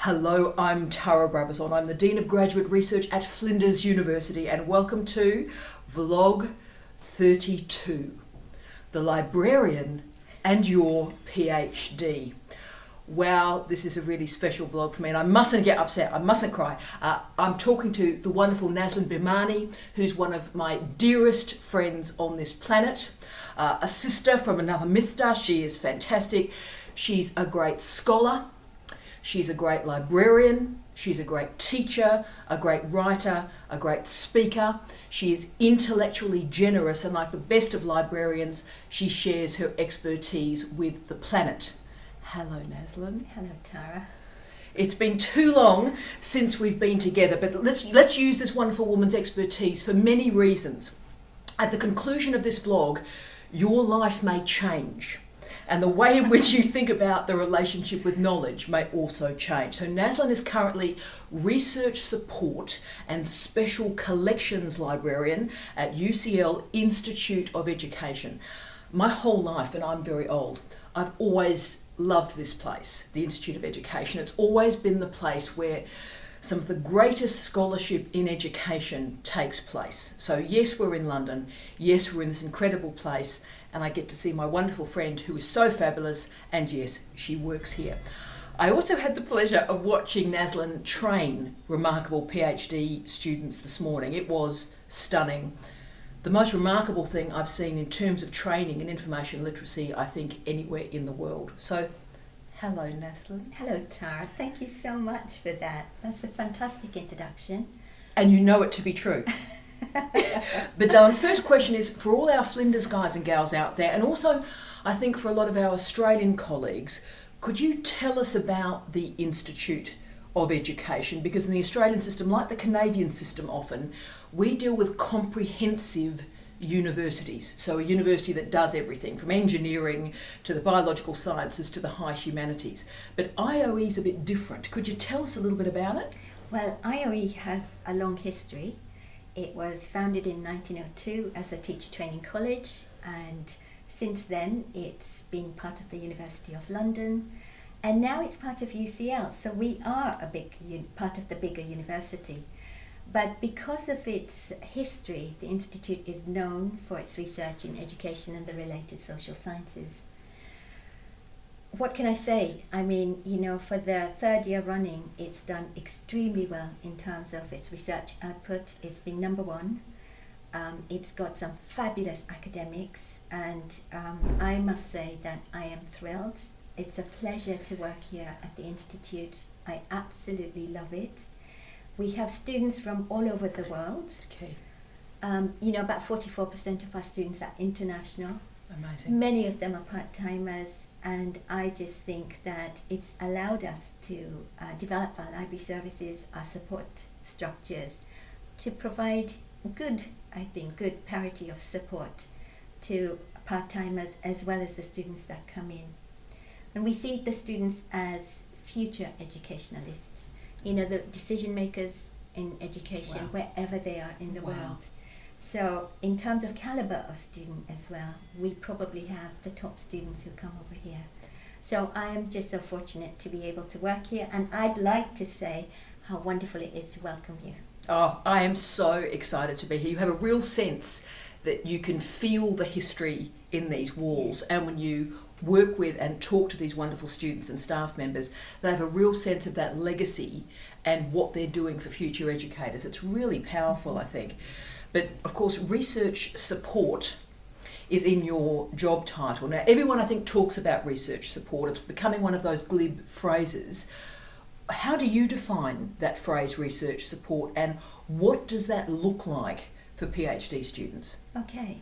Hello, I'm Tara Brabazon. I'm the Dean of Graduate Research at Flinders University, and welcome to Vlog 32, The Librarian and Your PhD. Wow, this is a really special blog for me, and I mustn't get upset, I mustn't cry. I'm talking to the wonderful Nazlin Bhimani, who's one of my dearest friends on this planet, a sister from another mister. She is fantastic. She's a great scholar. She's a great librarian, she's a great teacher, a great writer, a great speaker. She is intellectually generous, and like the best of librarians, she shares her expertise with the planet. Hello, Nazlin. Hello, Tara. It's been too long since we've been together, but let's use this wonderful woman's expertise for many reasons. At the conclusion of this vlog, your life may change. And the way in which you think about the relationship with knowledge may also change. So Nazlin is currently Research Support and Special Collections Librarian at UCL Institute of Education. My whole life, and I'm very old, I've always loved this place, the Institute of Education. It's always been the place where some of the greatest scholarship in education takes place. So yes, we're in London. Yes, we're in this incredible place. And I get to see my wonderful friend who is so fabulous, and yes, she works here. I also had the pleasure of watching Nazlin train remarkable PhD students this morning. It was stunning. The most remarkable thing I've seen in terms of training in information literacy, I think, anywhere in the world. So, hello, Nazlin. Hello, Tara. Thank you so much for that. That's a fantastic introduction. And you know it to be true. But Dylan, first question is for all our Flinders guys and gals out there, and also I think for a lot of our Australian colleagues, could you tell us about the Institute of Education? Because in the Australian system, like the Canadian system often, we deal with comprehensive universities. So a university that does everything from engineering to the biological sciences to the high humanities. But IOE is a bit different. Could you tell us a little bit about it? Well, IOE has a long history. It was founded in 1902 as a teacher training college, and since then it's been part of the University of London, and now it's part of UCL, so we are a big part of the bigger university. But because of its history, the Institute is known for its research in education and the related social sciences. What can I say? I mean, for the third year running, it's done extremely well in terms of its research output. It's been number one. It's got some fabulous academics, and I must say that I am thrilled. It's a pleasure to work here at the Institute. I absolutely love it. We have students from all over the world. Okay. About 44% of our students are international. Amazing. Many of them are part-timers. And I just think that it's allowed us to develop our library services, our support structures, to provide good parity of support to part-timers as well as the students that come in. And we see the students as future educationalists, the decision makers in education, wow, wherever they are in the wow, world. So in terms of caliber of student as well, we probably have the top students who come over here. So I am just so fortunate to be able to work here, and I'd like to say how wonderful it is to welcome you. Oh, I am so excited to be here. You have a real sense that you can feel the history in these walls, and when you work with and talk to these wonderful students and staff members, they have a real sense of that legacy and what they're doing for future educators. It's really powerful, I think. But of course, research support is in your job title. Now, everyone I think talks about research support. It's becoming one of those glib phrases. How do you define that phrase, research support, and what does that look like for PhD students? Okay,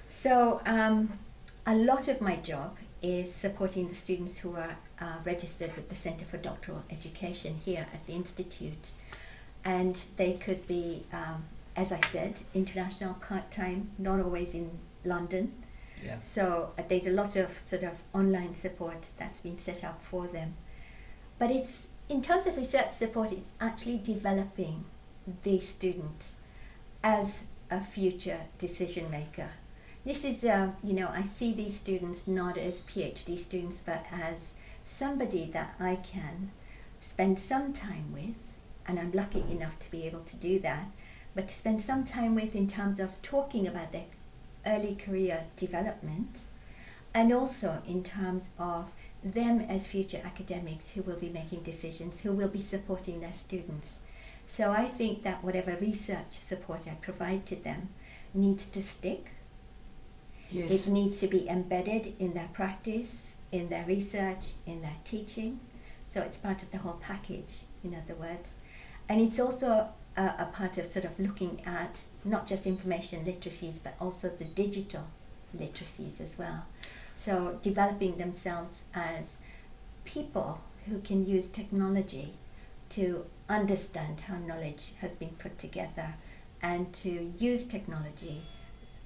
so a lot of my job is supporting the students who are registered with the Centre for Doctoral Education here at the Institute. And they could be as I said, international, part-time, not always in London. Yeah. So there's a lot of sort of online support that's been set up for them. But it's, in terms of research support, it's actually developing the student as a future decision maker. This is, I see these students not as PhD students, but as somebody that I can spend some time with, and I'm lucky enough to be able to do that, but to spend some time with in terms of talking about their early career development, and also in terms of them as future academics who will be making decisions, who will be supporting their students. So I think that whatever research support I provide to them needs to stick. Yes. It needs to be embedded in their practice, in their research, in their teaching. So it's part of the whole package, in other words. And it's also a part of sort of looking at not just information literacies, but also the digital literacies as well. So developing themselves as people who can use technology to understand how knowledge has been put together and to use technology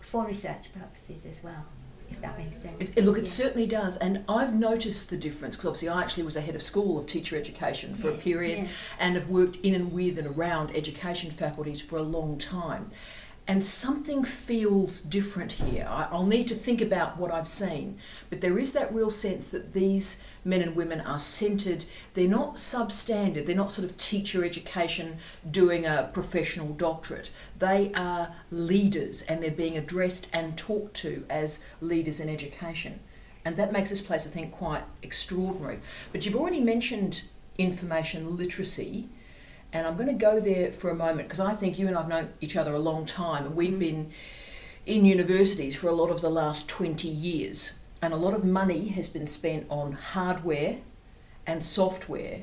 for research purposes as well, if that makes sense. It certainly does, and I've noticed the difference, because obviously I actually was a head of school of teacher education for a period, and have worked in and with and around education faculties for a long time. And something feels different here. I'll need to think about what I've seen, but there is that real sense that these men and women are centred. They're not substandard. They're not sort of teacher education doing a professional doctorate. They are leaders, and they're being addressed and talked to as leaders in education. And that makes this place, I think, quite extraordinary. But you've already mentioned information literacy. And I'm going to go there for a moment, because I think you and I have known each other a long time, and we've been in universities for a lot of the last 20 years. And a lot of money has been spent on hardware and software,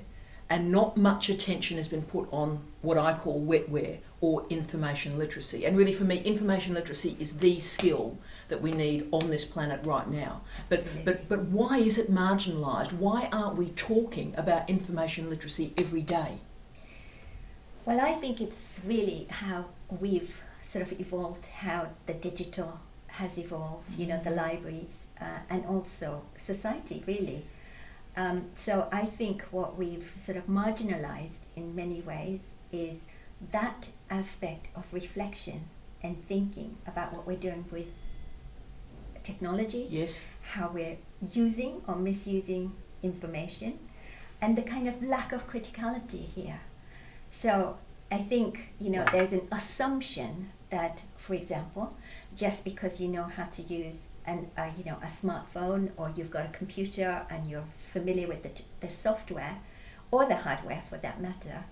and not much attention has been put on what I call wetware, or information literacy. And really, for me, information literacy is the skill that we need on this planet right now. But why is it marginalised? Why aren't we talking about information literacy every day? Well, I think it's really how we've sort of evolved, how the digital has evolved, you know, the libraries, and also society, really. So I think what we've sort of marginalized in many ways is that aspect of reflection and thinking about what we're doing with technology, yes, how we're using or misusing information, and the kind of lack of criticality here. So I think, you know, there's an assumption that, for example, just because you know how to use a smartphone, or you've got a computer and you're familiar with the software or the hardware for that matter,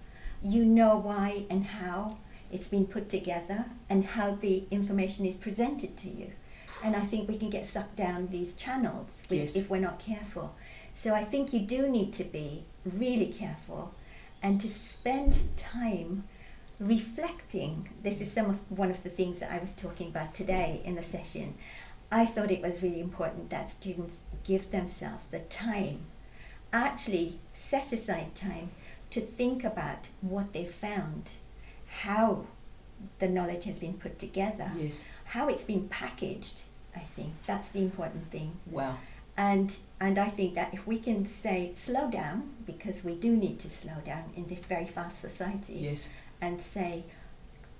you know why and how it's been put together and how the information is presented to you. And I think we can get sucked down these channels if we're not careful. So I think you do need to be really careful and to spend time reflecting. This is one of the things that I was talking about today in the session. I thought it was really important that students give themselves the time, actually set aside time to think about what they found, how the knowledge has been put together, how it's been packaged. I think that's the important thing. Wow. And I think that if we can say slow down, because we do need to slow down in this very fast society, and say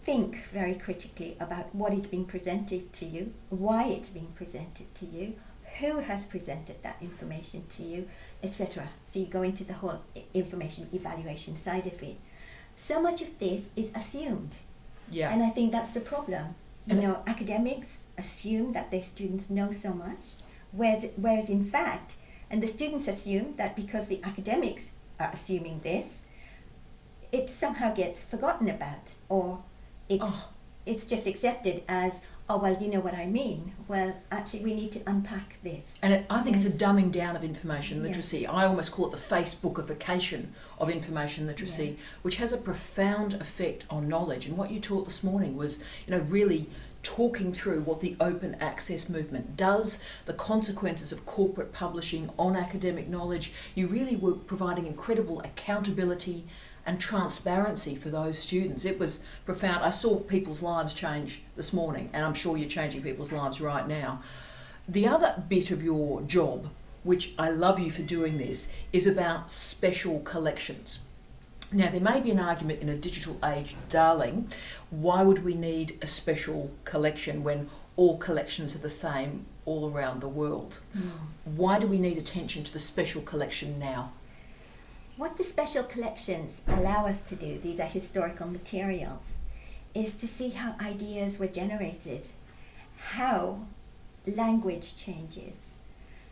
think very critically about what is being presented to you, why it's being presented to you, who has presented that information to you, etc. So you go into the whole information evaluation side of it. So much of this is assumed. Yeah. And I think that's the problem. You know, academics assume that their students know so much, whereas in fact, and the students assume that because the academics are assuming this, it somehow gets forgotten about, or it's just accepted as, oh, well, you know what I mean. Well, actually, we need to unpack this. And I think it's a dumbing down of information literacy. I almost call it the Facebookification of information literacy, which has a profound effect on knowledge. And what you taught this morning was, you know, really talking through what the open access movement does, the consequences of corporate publishing on academic knowledge. You really were providing incredible accountability and transparency for those students. It was profound. I saw people's lives change this morning, and I'm sure you're changing people's lives right now. The other bit of your job, which I love you for doing this, is about special collections. Now, there may be an argument in a digital age, darling, why would we need a special collection when all collections are the same all around the world? Why do we need attention to the special collection now? What the special collections allow us to do, these are historical materials, is to see how ideas were generated, how language changes,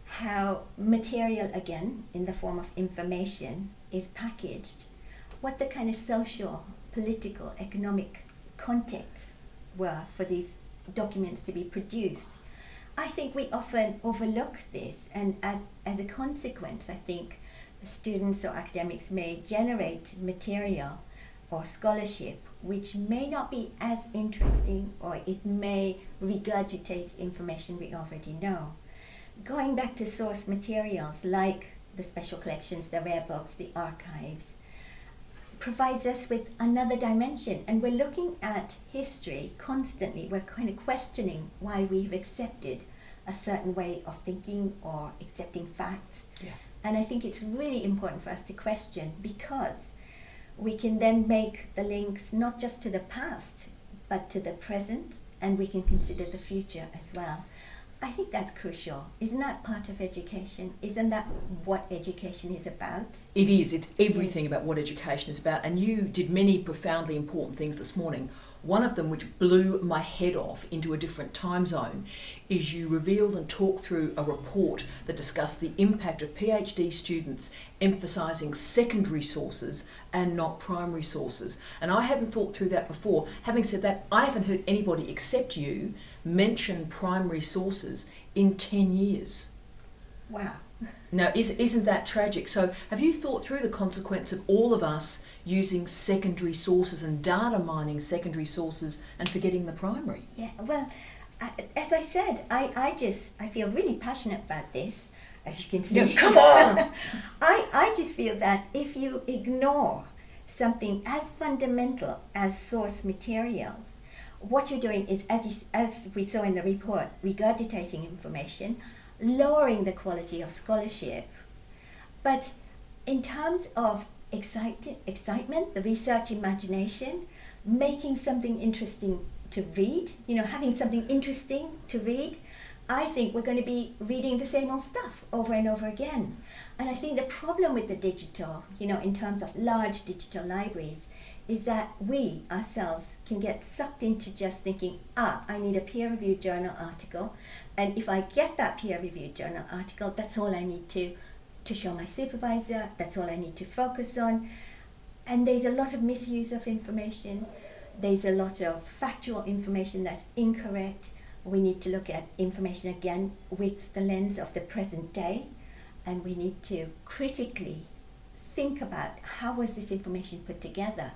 how material, again, in the form of information, is packaged, what the kind of social, political, economic contexts were for these documents to be produced. I think we often overlook this, and as a consequence, I think students or academics may generate material or scholarship which may not be as interesting, or it may regurgitate information we already know. Going back to source materials like the special collections, the rare books, the archives, provides us with another dimension, and we're looking at history constantly. We're kind of questioning why we've accepted a certain way of thinking or accepting facts. Yeah. And I think it's really important for us to question, because we can then make the links not just to the past, but to the present, and we can consider the future as well. I think that's crucial. Isn't that part of education? Isn't that what education is about? It is. It's everything about what education is about. And you did many profoundly important things this morning. One of them, which blew my head off into a different time zone, is you revealed and talked through a report that discussed the impact of PhD students emphasising secondary sources and not primary sources. And I hadn't thought through that before. Having said that, I haven't heard anybody except you mention primary sources in 10 years. Wow. Now, isn't that tragic? So have you thought through the consequence of all of us using secondary sources and data mining secondary sources and forgetting the primary? Yeah, well, as I said, I feel really passionate about this, as you can see. Yeah, come on! I just feel that if you ignore something as fundamental as source materials, what you're doing is, as we saw in the report, regurgitating information, lowering the quality of scholarship. But in terms of excitement, the research imagination, making something interesting to read, having something interesting to read, I think we're going to be reading the same old stuff over and over again. And I think the problem with the digital, in terms of large digital libraries, is that we ourselves can get sucked into just thinking, I need a peer-reviewed journal article, and if I get that peer-reviewed journal article, that's all I need to show my supervisor, that's all I need to focus on. And there's a lot of misuse of information, there's a lot of factual information that's incorrect. We need to look at information again with the lens of the present day, and we need to critically think about how was this information put together.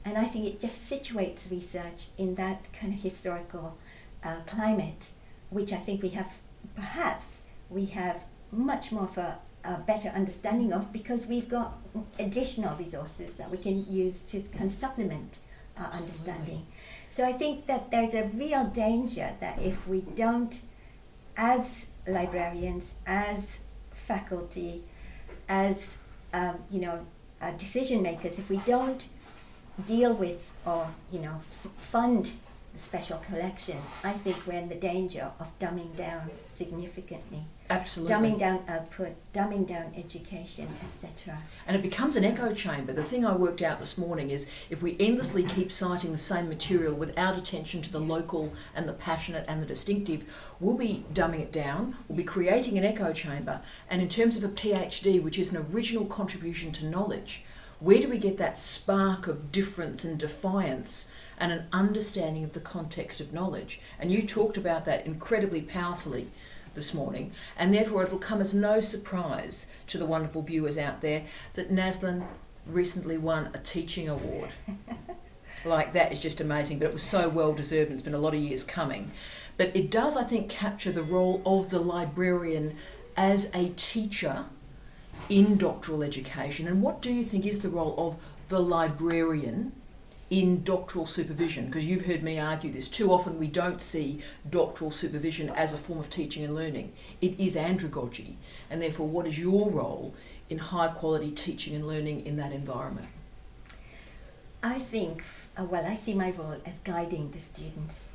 And I think it just situates research in that kind of historical climate, which I think we have much more of a better understanding of, because we've got additional resources that we can use to kind of supplement our understanding. So I think that there's a real danger that if we don't, as librarians, as faculty, as decision makers, if we don't deal with or fund the special collections, I think we're in the danger of dumbing down significantly. Absolutely. Dumbing down output, dumbing down education, etc. And it becomes an echo chamber. The thing I worked out this morning is if we endlessly keep citing the same material without attention to the local and the passionate and the distinctive, we'll be dumbing it down, we'll be creating an echo chamber. And in terms of a PhD, which is an original contribution to knowledge, where do we get that spark of difference and defiance and an understanding of the context of knowledge? And you talked about that incredibly powerfully this morning, and therefore it will come as no surprise to the wonderful viewers out there that Nazlin recently won a teaching award. Like, that is just amazing, but it was so well deserved, and it's been a lot of years coming. But it does, I think, capture the role of the librarian as a teacher in doctoral education. And what do you think is the role of the librarian in doctoral supervision? Because you've heard me argue this. Too often we don't see doctoral supervision as a form of teaching and learning. It is andragogy. And therefore, what is your role in high quality teaching and learning in that environment? I think, I see my role as guiding the students.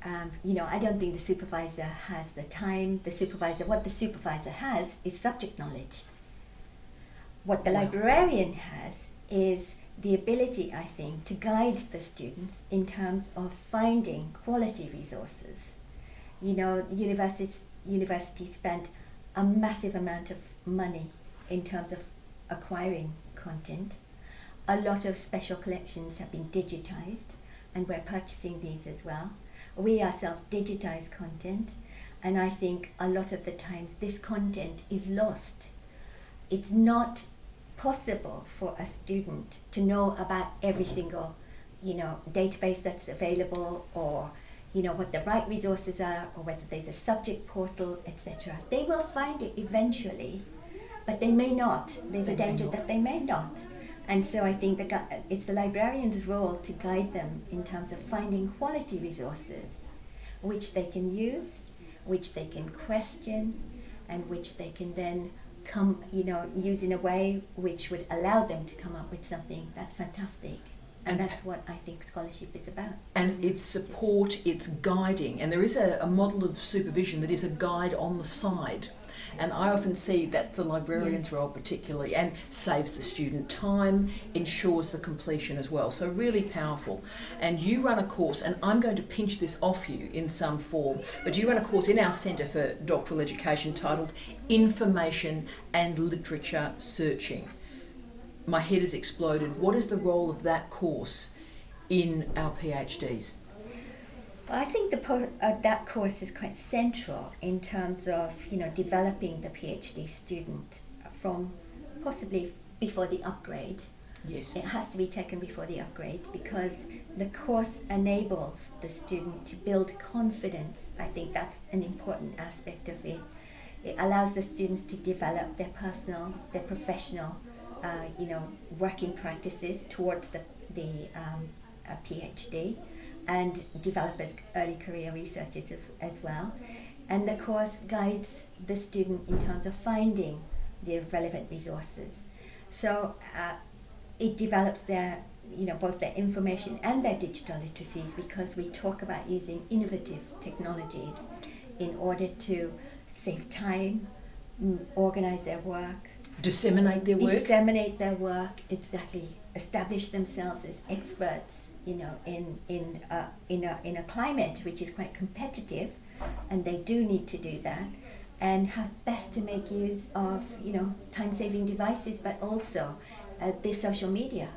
I don't think the supervisor has the time. What the supervisor has is subject knowledge. What the librarian has is the ability, I think, to guide the students in terms of finding quality resources. You know, universities spend a massive amount of money in terms of acquiring content. A lot of special collections have been digitized, and we're purchasing these as well. We ourselves digitize content, and I think a lot of the times this content is lost. It's not possible for a student to know about every single, database that's available, or what the right resources are, or whether there's a subject portal, etc. They will find it eventually, but they may not. There's a danger that they may not. And so I think it's the librarian's role to guide them in terms of finding quality resources, which they can use, which they can question, and which they can then use in a way which would allow them to come up with something that's fantastic. And that's what I think scholarship is about. And it's support, it's guiding. And there is a model of supervision that is a guide on the side. And I often see that's the librarian's role particularly, and saves the student time, ensures the completion as well. So really powerful. And you run a course, and I'm going to pinch this off you in some form, but you run a course in our Centre for Doctoral Education titled Information and Literature Searching. My head has exploded. What is the role of that course in our PhDs? Well, I think that course is quite central in terms of developing the PhD student from possibly before the upgrade. Yes. It has to be taken before the upgrade because the course enables the student to build confidence. I think that's an important aspect of it. It allows the students to develop their personal, their professional, working practices towards the PhD, and develop as early career researchers as well. And the course guides the student in terms of finding the relevant resources. So it develops their, both their information and their digital literacies, because we talk about using innovative technologies in order to save time, organize their work, disseminate their work, exactly, establish themselves as experts, in a climate which is quite competitive, and they do need to do that, and how best to make use of time-saving devices, but also the social media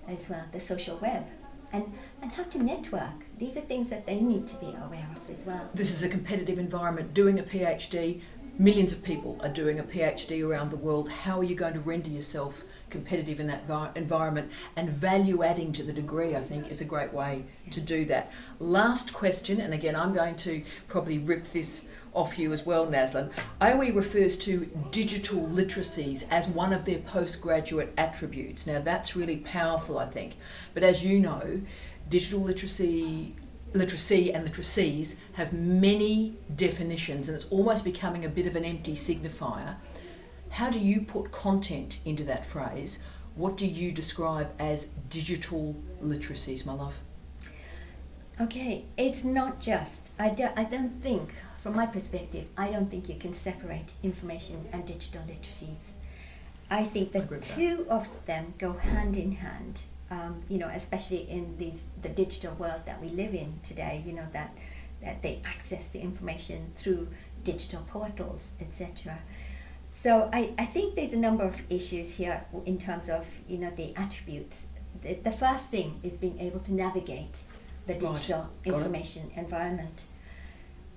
as well, the social web, and how to network. These are things that they need to be aware of as well. This is a competitive environment. Doing a PhD, millions of people are doing a PhD around the world. How are you going to render yourself competitive in that environment? And value adding to the degree, I think, is a great way to do that. Last question, and again, I'm going to probably rip this off you as well, Nazlin. IOE refers to digital literacies as one of their postgraduate attributes. Now, that's really powerful, I think. But as you know, digital literacy and literacies have many definitions, and it's almost becoming a bit of an empty signifier. How do you put content into that phrase? What do you describe as digital literacies, my love? Okay, it's not just, I don't think, from my perspective, I don't think you can separate information and digital literacies. I think that two of them go hand in hand. Especially in the digital world that we live in today, that they access to information through digital portals, etc. So I think there's a number of issues here in terms of the attributes. The first thing is being able to navigate the digital information environment.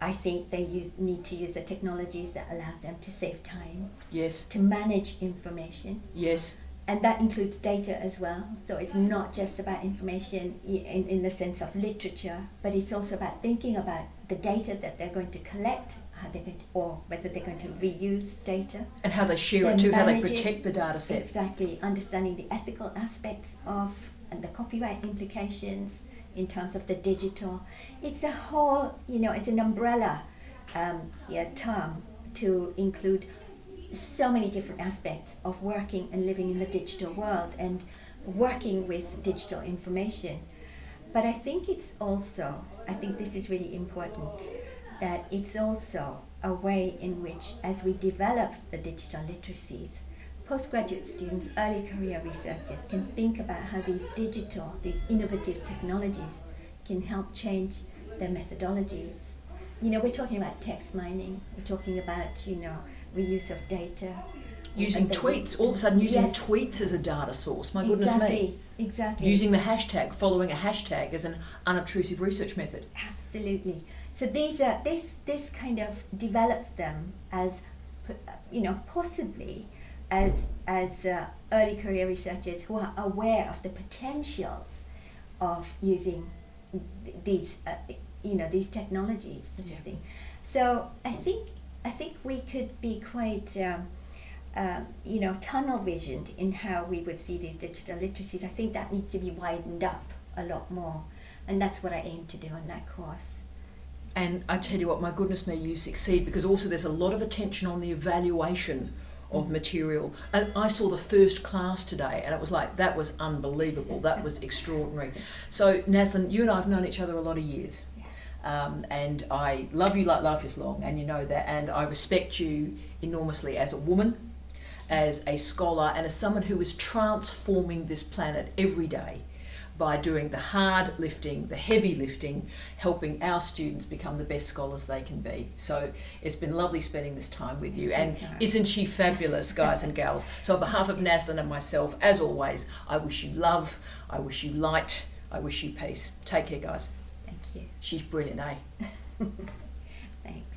I think they need to use the technologies that allow them to save time. Yes. To manage information. Yes. And that includes data as well. So it's not just about information in the sense of literature, but it's also about thinking about the data that they're going to collect, or whether they're going to reuse data. And how they share it too, how they protect the data set. Exactly, understanding the ethical aspects of and the copyright implications in terms of the digital. It's a whole, it's an umbrella term to include so many different aspects of working and living in the digital world and working with digital information. But I think this is really important, that it's also a way in which, as we develop the digital literacies, postgraduate students, early career researchers can think about how these innovative technologies can help change their methodologies. We're talking about text mining, we're talking about, reuse of data. Using tweets, all of a sudden using Yes. tweets as a data source, my goodness me. Exactly. Using the hashtag, following a hashtag as an unobtrusive research method. Absolutely. So this kind of develops them as, possibly as early career researchers who are aware of the potentials of using these these technologies, sort of thing. So I think we could be quite tunnel visioned in how we would see these digital literacies. I think that needs to be widened up a lot more, and that's what I aim to do on that course. And I tell you what, my goodness me, you succeed, because also there's a lot of attention on the evaluation of material. And I saw the first class today and it was like, that was unbelievable, that was extraordinary. So Nazlin, you and I have known each other a lot of years. And I love you like life is long, and you know that, and I respect you enormously as a woman, as a scholar, and as someone who is transforming this planet every day by doing the hard lifting, the heavy lifting, helping our students become the best scholars they can be. So it's been lovely spending this time with you, and isn't she fabulous, guys and gals? So on behalf of Nazlin and myself, as always, I wish you love, I wish you light, I wish you peace. Take care, guys. Thank you. She's brilliant, eh? Thanks.